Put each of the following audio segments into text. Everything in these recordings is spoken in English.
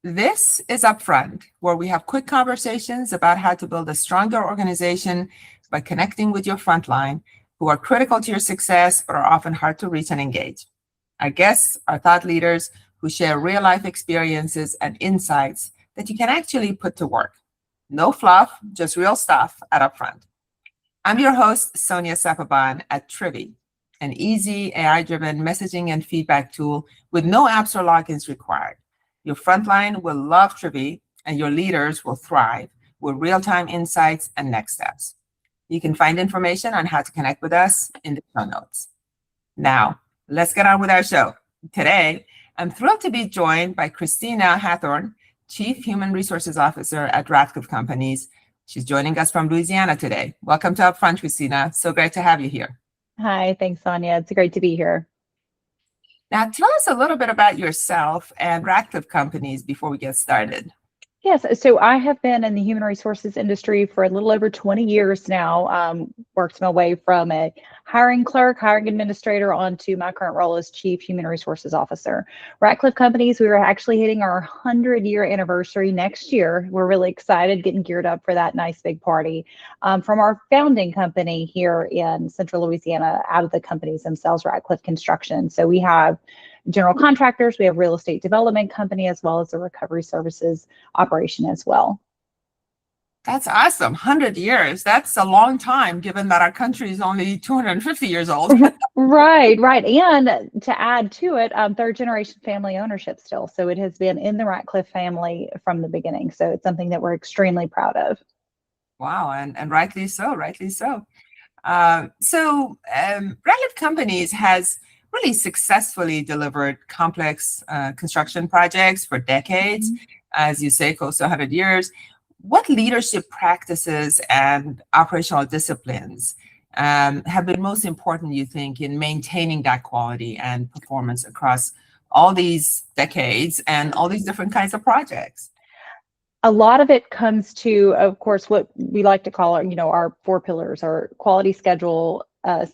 This is Upfront, where we have quick conversations about how to build a stronger organization by connecting with your frontline, who are critical to your success but are often hard to reach and engage. Our guests are thought leaders who share real life experiences and insights that you can actually put to work. No fluff, just real stuff at Upfront. I'm your host, Sonia Sapaban at Trivi, an easy AI-driven messaging and feedback tool with no apps or logins required. Your frontline will love Trivi, and your leaders will thrive with real-time insights and next steps. You can find information on how to connect with us in the show notes. Now, let's get on with our show. Today, I'm thrilled to be joined by Christina Hathorn, Chief Human Resources Officer at Ratcliff Companies. She's joining us from Louisiana today. Welcome to Upfront, Christina. So great to have you here. Hi, thanks, Sonia. It's great to be here. Now, tell us a little bit about yourself and Ratcliff Companies before we get started. Yes, so I have been in the human resources industry for a little over 20 years now. Worked my way from a hiring clerk, hiring administrator, onto my current role as Chief Human Resources Officer. Ratcliff Companies, we are actually hitting our 100-year anniversary next year. We're really excited, getting geared up for that nice big party. From our founding company here in Central Louisiana, out of the companies themselves, Ratcliff Construction. So we have general contractors, we have real estate development company, as well as a recovery services operation as well. That's awesome. 100 years. That's a long time, given that our country is only 250 years old. Right. And to add to it, third generation family ownership still. So it has been in the Ratcliff family from the beginning. So it's something that we're extremely proud of. Wow. And rightly so, rightly so. Ratcliff Companies has really successfully delivered complex construction projects for decades, as you say, close to 100 years. What leadership practices and operational disciplines have been most important, you think, in maintaining that quality and performance across all these decades and all these different kinds of projects? A lot of it comes to, of course, what we like to call our four pillars: our quality, schedule,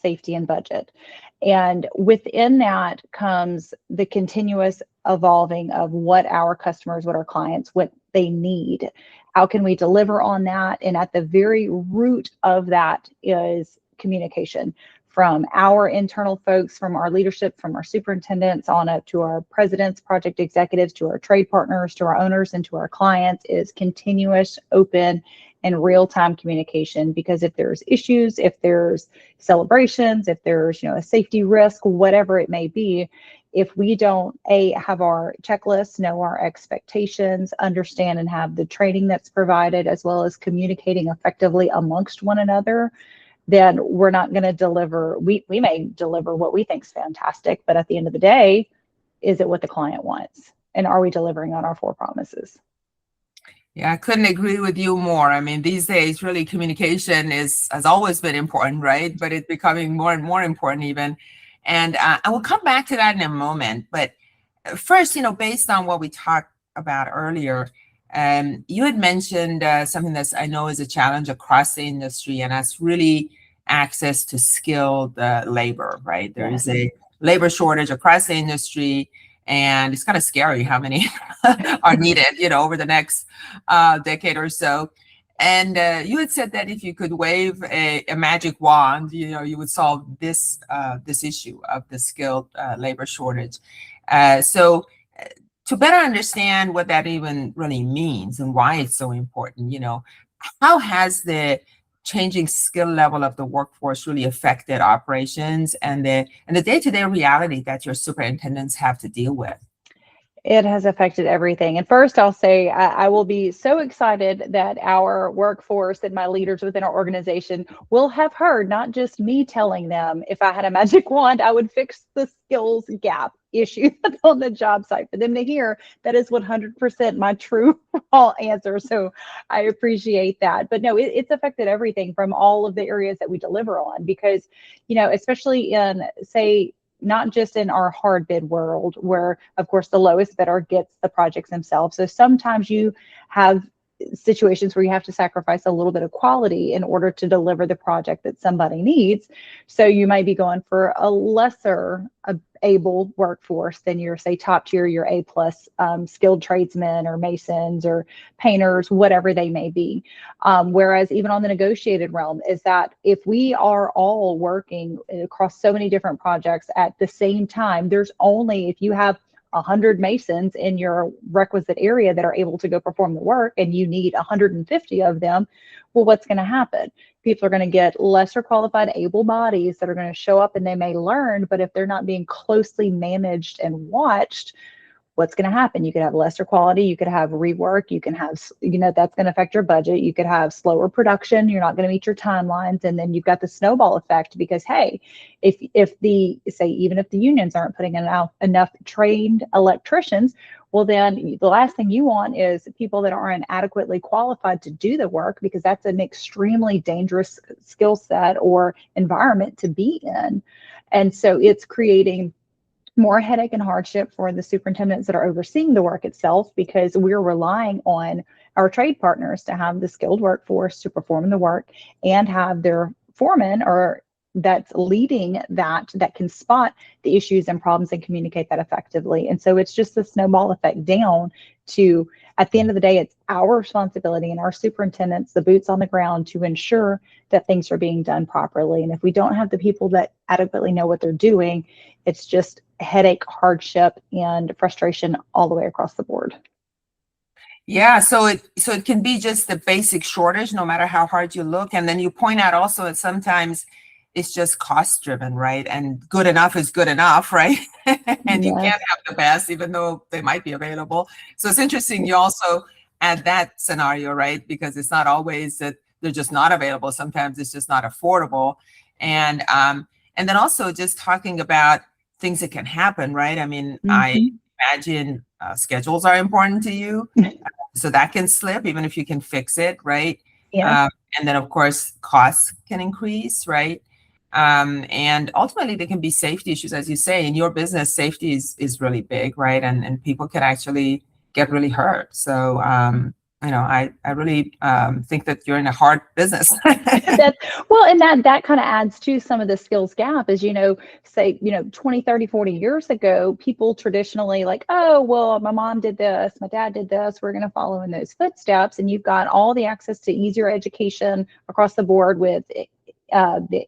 safety, and budget. And within that comes the continuous evolving of what our customers, what our clients, what they need. How can we deliver on that? And at the very root of that is communication from our internal folks, from our leadership, from our superintendents on up to our presidents, project executives, to our trade partners, to our owners, and to our clients, is continuous, open, and real-time communication. Because if there's issues, if there's celebrations, if there's a safety risk, whatever it may be, if we don't have our checklists, know our expectations, understand and have the training that's provided, as well as communicating effectively amongst one another, then we're not going to deliver. We may deliver what we think is fantastic, but at the end of the day, is it what the client wants? And are we delivering on our four promises? Yeah, I couldn't agree with you more. I mean, these days, really, communication has always been important, right? But it's becoming more and more important even. And I will come back to that in a moment. But first, based on what we talked about earlier, you had mentioned something that I know is a challenge across the industry, and that's really access to skilled labor, right? There is a labor shortage across the industry, and it's kind of scary how many are needed, over the next decade or so. And you had said that if you could wave a magic wand, you would solve this issue of the skilled labor shortage. So to better understand what that even really means and why it's so important, how has the changing skill level of the workforce really affected operations and the day-to-day reality that your superintendents have to deal with? It has affected everything. And first, I'll say I will be so excited that our workforce and my leaders within our organization will have heard not just me telling them if I had a magic wand, I would fix the skills gap issue that's on the job site. For them to hear that is 100% my true answer. So I appreciate that. But no, it's affected everything from all of the areas that we deliver on, because, especially in, say, not just in our hard bid world, where of course the lowest bidder gets the projects themselves. So sometimes you have situations where you have to sacrifice a little bit of quality in order to deliver the project that somebody needs. So you might be going for a lesser able workforce, then you're, say, top tier, your A plus skilled tradesmen or masons or painters, whatever they may be. Whereas even on the negotiated realm is that if we are all working across so many different projects at the same time, there's only, if you have 100 masons in your requisite area that are able to go perform the work and you need 150 of them, well, what's going to happen? People are going to get lesser qualified able bodies that are going to show up and they may learn, but if they're not being closely managed and watched, what's going to happen? You could have lesser quality, you could have rework, you can have, that's going to affect your budget. You could have slower production, you're not going to meet your timelines. And then you've got the snowball effect because, hey, if the, say, even if the unions aren't putting in enough trained electricians, well, then the last thing you want is people that aren't adequately qualified to do the work, because that's an extremely dangerous skill set or environment to be in. And so it's creating more headache and hardship for the superintendents that are overseeing the work itself, because we're relying on our trade partners to have the skilled workforce to perform the work and have their foreman or that's leading that can spot the issues and problems and communicate that effectively. And so it's just a snowball effect down to, at the end of the day, it's our responsibility and our superintendents, the boots on the ground, to ensure that things are being done properly. And if we don't have the people that adequately know what they're doing, it's just headache, hardship, and frustration all the way across the board. Yeah, so it can be just the basic shortage, no matter how hard you look. And then you point out also that sometimes it's just cost driven, right? And good enough is good enough, right? And you can't have the best, even though they might be available. So it's interesting you also add that scenario, right? Because it's not always that they're just not available. Sometimes it's just not affordable. And then also just talking about things that can happen, right? I mean, I imagine schedules are important to you. So that can slip, even if you can fix it, right? Yeah. And then, of course, costs can increase, right? And ultimately, there can be safety issues, as you say. In your business, safety is really big, right? And people can actually get really hurt. So, I really think that you're in a hard business. And that kind of adds to some of the skills gap is, say, 20, 30, 40 years ago, people traditionally like, oh, well, my mom did this, my dad did this, we're going to follow in those footsteps. And you've got all the access to easier education across the board with the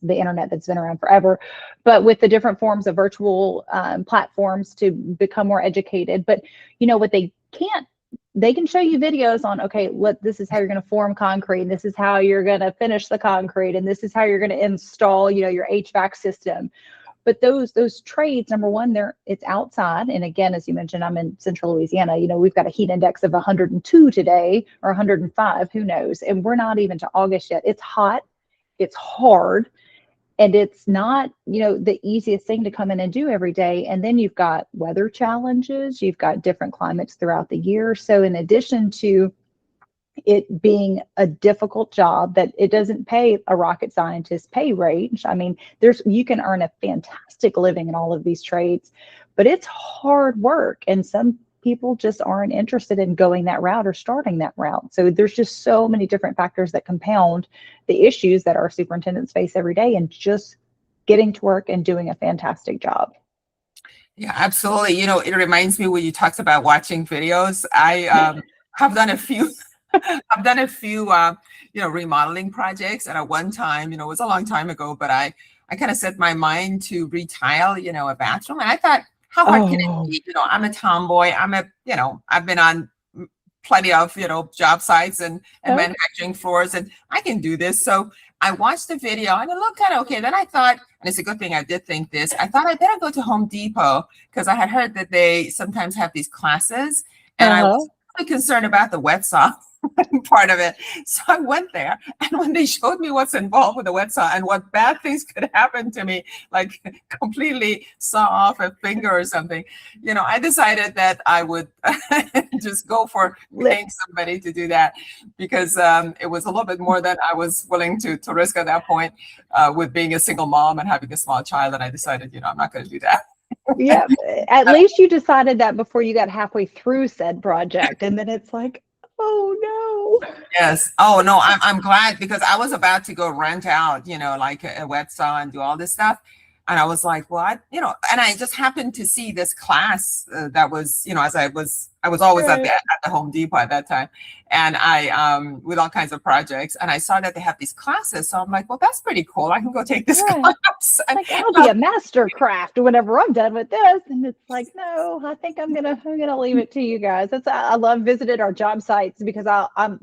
internet that's been around forever, but with the different forms of virtual platforms to become more educated. But what they can show you videos on, okay, this is how you're going to form concrete, and this is how you're going to finish the concrete, and this is how you're going to install, your HVAC system. But those trades, number one, it's outside. And again, as you mentioned, I'm in central Louisiana. We've got a heat index of 102 today, or 105, who knows? And we're not even to August yet. It's hot, it's hard, and it's not, the easiest thing to come in and do every day. And then you've got weather challenges, you've got different climates throughout the year. So in addition to it being a difficult job that it doesn't pay a rocket scientist pay rate, I mean, you can earn a fantastic living in all of these trades, but it's hard work. And some people just aren't interested in going that route or starting that route. So there's just so many different factors that compound the issues that our superintendents face every day, and just getting to work and doing a fantastic job. Yeah, absolutely. It reminds me when you talked about watching videos. I have done a few. I've done a few, remodeling projects. And at one time, it was a long time ago, but I kind of set my mind to retile, a bathroom. And I thought, how hard can it be? I'm a tomboy. I've been on plenty of, job sites and manufacturing floors, and I can do this. So I watched the video and it looked kind of okay. Then I thought, and it's a good thing I did think this, I thought I better go to Home Depot, because I had heard that they sometimes have these classes, and I was really concerned about the wet saw part of it. So I went there, and when they showed me what's involved with the wet saw and what bad things could happen to me, like completely saw off a finger or something, I decided that I would just go for paying somebody to do that, because it was a little bit more than I was willing to risk at that point, with being a single mom and having a small child. And I decided, I'm not going to do that. Yeah, at least you decided that before you got halfway through said project, and then it's like, oh no. Yes. Oh no, I'm glad, because I was about to go rent out, like a wet saw and do all this stuff. And I was like, well, and I just happened to see this class that was, as I was always at the Home Depot at that time. And with all kinds of projects. And I saw that they have these classes. So I'm like, well, that's pretty cool. I can go take this class. And, like, I'll be a master craft whenever I'm done with this. And it's like, no, I think I'm gonna leave it to you guys. I love visiting our job sites because I'm,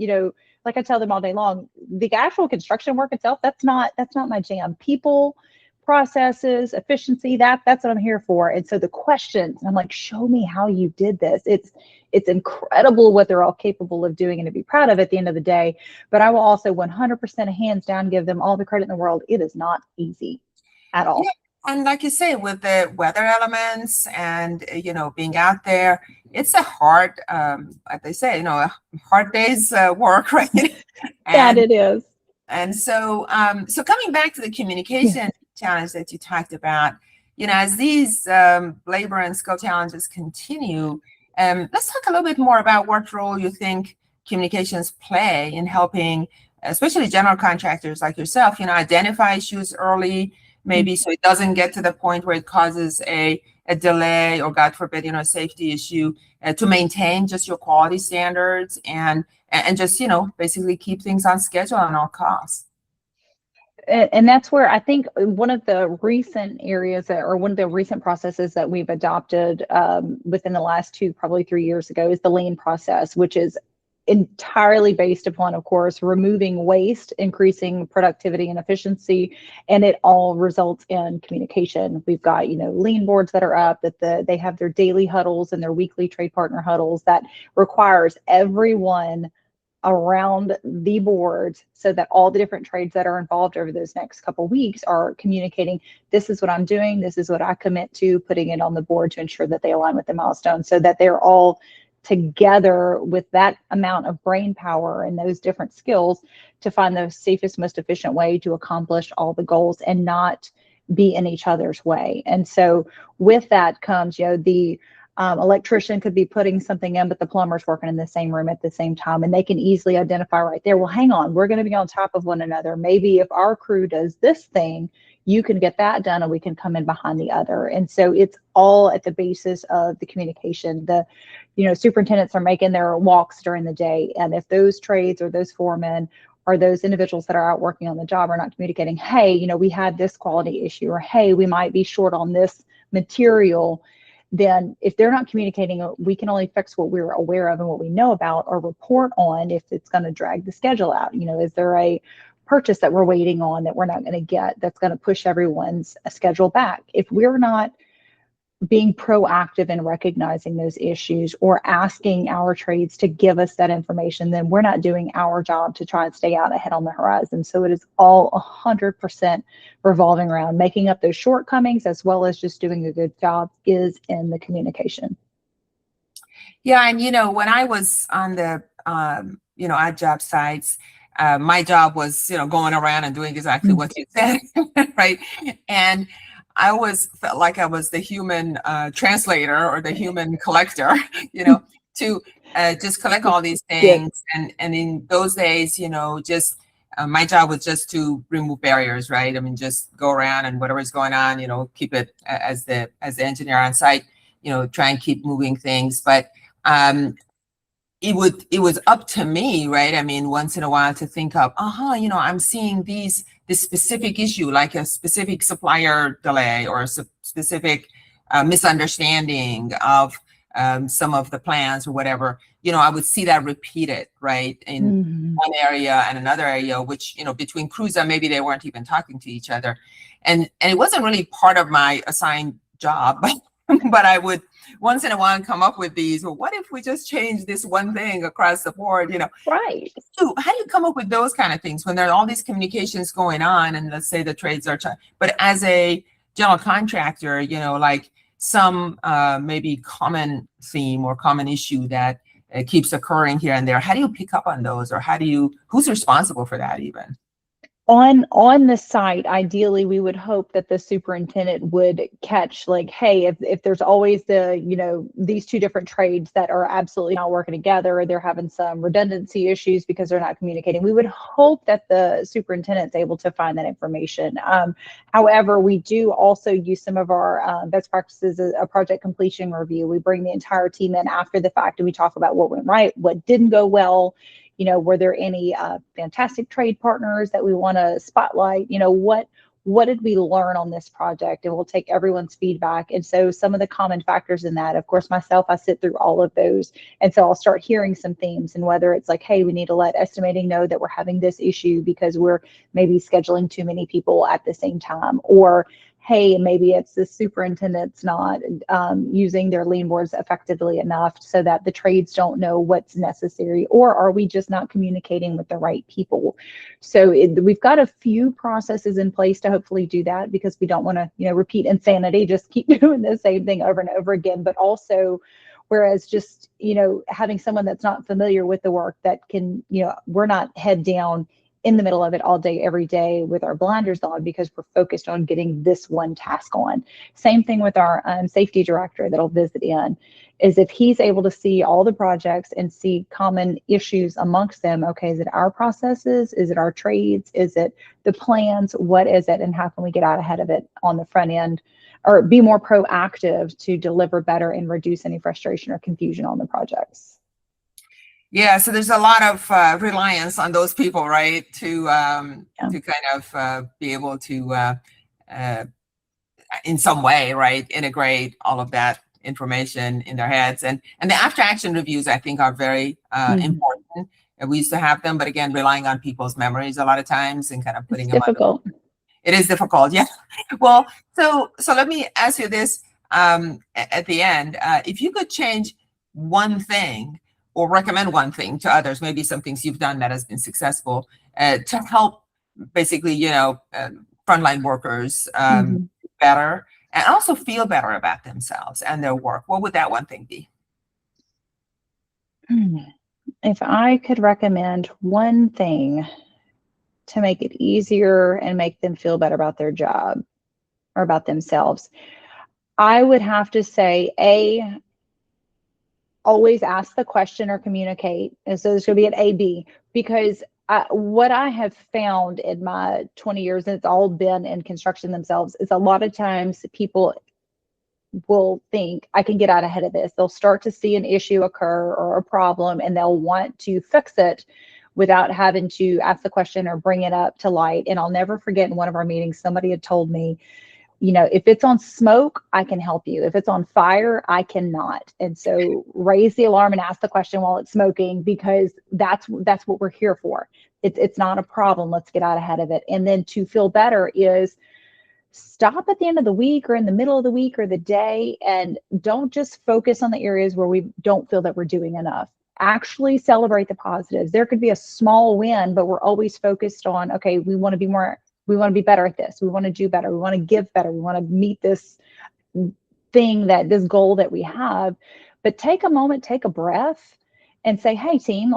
like I tell them all day long, the actual construction work itself, that's not my jam. People, processes, efficiency, that's what I'm here for. And so the questions, I'm like, show me how you did this. It's incredible what they're all capable of doing and to be proud of at the end of the day. But I will also 100% hands down give them all the credit in the world. It is not easy at all. Yeah. And like you say, with the weather elements and, being out there, it's a hard, like they say, a hard day's work, right? That it is. And so coming back to the communication challenge that you talked about, as these labor and skill challenges continue, let's talk a little bit more about what role you think communications play in helping, especially general contractors like yourself, identify issues early, maybe so it doesn't get to the point where it causes a delay or, God forbid, a safety issue, to maintain just your quality standards and just, basically keep things on schedule on all costs. And that's where I think one of the recent areas or one of the recent processes that we've adopted within the last probably 3 years ago is the lean process, which is entirely based upon, of course, removing waste, increasing productivity and efficiency, and it all results in communication. We've got, lean boards that are up, that they have their daily huddles and their weekly trade partner huddles that requires everyone around the board so that all the different trades that are involved over those next couple of weeks are communicating, this is what I'm doing, this is what I commit to, putting it on the board to ensure that they align with the milestones so that they're all together with that amount of brain power and those different skills to find the safest, most efficient way to accomplish all the goals and not be in each other's way. And so with that comes, the electrician could be putting something in, but the plumber's working in the same room at the same time, and they can easily identify right there, well, hang on, we're going to be on top of one another. Maybe if our crew does this thing, you can get that done and we can come in behind the other. And so it's all at the basis of the communication. The superintendents are making their walks during the day, and if those trades or those foremen or those individuals that are out working on the job are not communicating, hey, we had this quality issue, or hey, we might be short on this material, then if they're not communicating, we can only fix what we're aware of and what we know about, or report on if it's going to drag the schedule out. Is there a purchase that we're waiting on that we're not going to get that's going to push everyone's schedule back? If we're not being proactive in recognizing those issues or asking our trades to give us that information, then we're not doing our job to try and stay out ahead on the horizon. So it is all 100% revolving around making up those shortcomings, as well as just doing a good job is in the communication. Yeah. And, when I was on the, odd job sites, my job was, going around and doing exactly what you said, right? And I always felt like I was the human translator or the human collector, to just collect all these things. And in those days, just my job was just to remove barriers, right? I mean, just go around and whatever's going on, keep it as the engineer on site, try and keep moving things. But it was up to me, right? I mean, once in a while to think of, I'm seeing this specific issue, like a specific supplier delay or a specific misunderstanding of some of the plans or whatever. I would see that repeated, right, in one area and another area, which, between crews, and maybe they weren't even talking to each other. And it wasn't really part of my assigned job, but I would once in a while come up with these, well, what if we just change this one thing across the board, Right. So how do you come up with those kind of things when there are all these communications going on, and let's say the trades are, but as a general contractor, like some maybe common theme or common issue that keeps occurring here and there, how do you pick up on those, or who's responsible for that even? On the site, ideally, we would hope that the superintendent would catch, like, hey, if there's always these two different trades that are absolutely not working together, or they're having some redundancy issues because they're not communicating, we would hope that the superintendent's able to find that information. However, we do also use some of our best practices, a project completion review. We bring the entire team in after the fact and we talk about what went right, what didn't go well. Were there any fantastic trade partners that we want to spotlight? What did we learn on this project? And we'll take everyone's feedback. And so some of the common factors in that, of course, myself, I sit through all of those. And so I'll start hearing some themes, and whether it's like, hey, we need to let estimating know that we're having this issue because we're maybe scheduling too many people at the same time, or hey, maybe it's the superintendent's not using their lean boards effectively enough so that the trades don't know what's necessary, or are we just not communicating with the right people? So we've got a few processes in place to hopefully do that, because we don't want to, repeat insanity, just keep doing the same thing over and over again. But also, whereas just, having someone that's not familiar with the work that can, we're not head down in the middle of it all day, every day with our blinders on, because we're focused on getting this one task on. Same thing with our safety director that'll visit in, is if he's able to see all the projects and see common issues amongst them. Okay, is it our processes? Is it our trades? Is it the plans? What is it? And how can we get out ahead of it on the front end, or be more proactive to deliver better and reduce any frustration or confusion on the projects? Yeah, so there's a lot of reliance on those people, right, to kind of be able to, in some way, right, integrate all of that information in their heads. And the after action reviews, I think, are very important. And we used to have them, but again, relying on people's memories a lot of times and kind of putting them difficult. It is difficult, yeah. Well, so let me ask you this at the end. If you could change one thing, or recommend one thing to others, maybe some things you've done that has been successful to help basically, frontline workers better and also feel better about themselves and their work, what would that one thing be? If I could recommend one thing to make it easier and make them feel better about their job or about themselves, I would have to say, always ask the question or communicate. And so there's going to be an A-B, because what I have found in my 20 years, and it's all been in construction themselves, is a lot of times people will think, I can get out ahead of this. They'll start to see an issue occur or a problem, and they'll want to fix it without having to ask the question or bring it up to light. And I'll never forget, in one of our meetings, somebody had told me, if it's on smoke, I can help you. If it's on fire, I cannot. And so raise the alarm and ask the question while it's smoking, because that's what we're here for. It's not a problem. Let's get out ahead of it. And then to feel better is stop at the end of the week or in the middle of the week or the day, and don't just focus on the areas where we don't feel that we're doing enough. Actually celebrate the positives. There could be a small win, but we're always focused on, okay, we want to be better at this. We want to do better. We want to give better. We want to meet this this goal that we have. But take a moment, take a breath, and say, hey, team,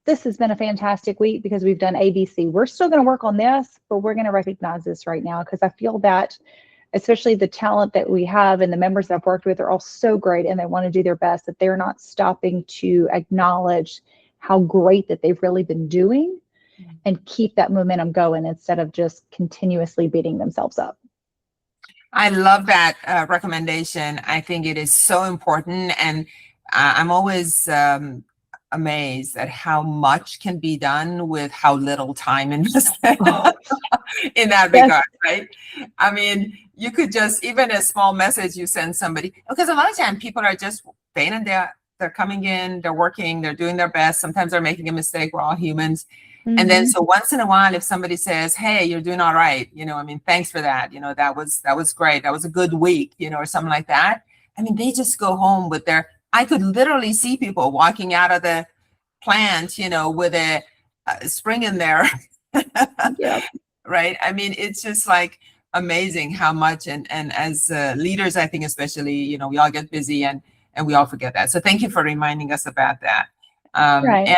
this has been a fantastic week because we've done ABC. We're still going to work on this, but we're going to recognize this right now, because I feel that especially the talent that we have and the members that I've worked with are all so great, and they want to do their best, that they're not stopping to acknowledge how great that they've really been doing and keep that momentum going instead of just continuously beating themselves up. I love that recommendation. I think it is so important. And I'm always amazed at how much can be done with how little time invested in that regard, right? I mean, you could just, even a small message you send somebody, because a lot of times people are just fainting, they're coming in, they're working, they're doing their best. Sometimes they're making a mistake. We're all humans. And then so once in a while, if somebody says, hey, you're doing all right, thanks for that. That was great. That was a good week, or something like that. I mean, they just go home with I could literally see people walking out of the plant, with a spring in there. Yep. Right. I mean, it's just amazing how much, and as leaders, I think especially, we all get busy and we all forget that. So thank you for reminding us about that. Right.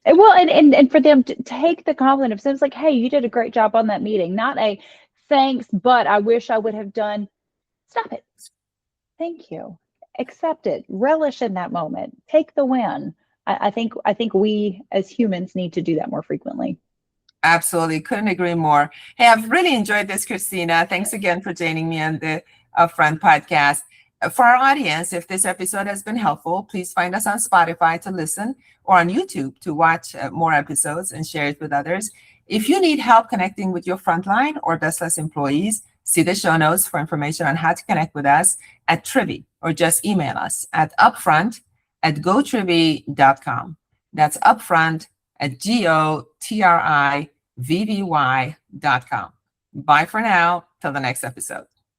Well, and for them to take the compliment of someone's like, hey, you did a great job on that meeting, not a thanks, but I wish I would have done. Stop it. Thank you. Accept it. Relish in that moment. Take the win. I think we as humans need to do that more frequently. Absolutely. Couldn't agree more. Hey, I've really enjoyed this, Christina. Thanks again for joining me on the Upfront podcast. For our audience, if this episode has been helpful, please find us on Spotify to listen or on YouTube to watch more episodes and share it with others. If you need help connecting with your frontline or deskless employees, see the show notes for information on how to connect with us at Trivy, or just email us at upfront@gotrivy.com. That's upfront@gotrivy.com. Bye for now. Till the next episode.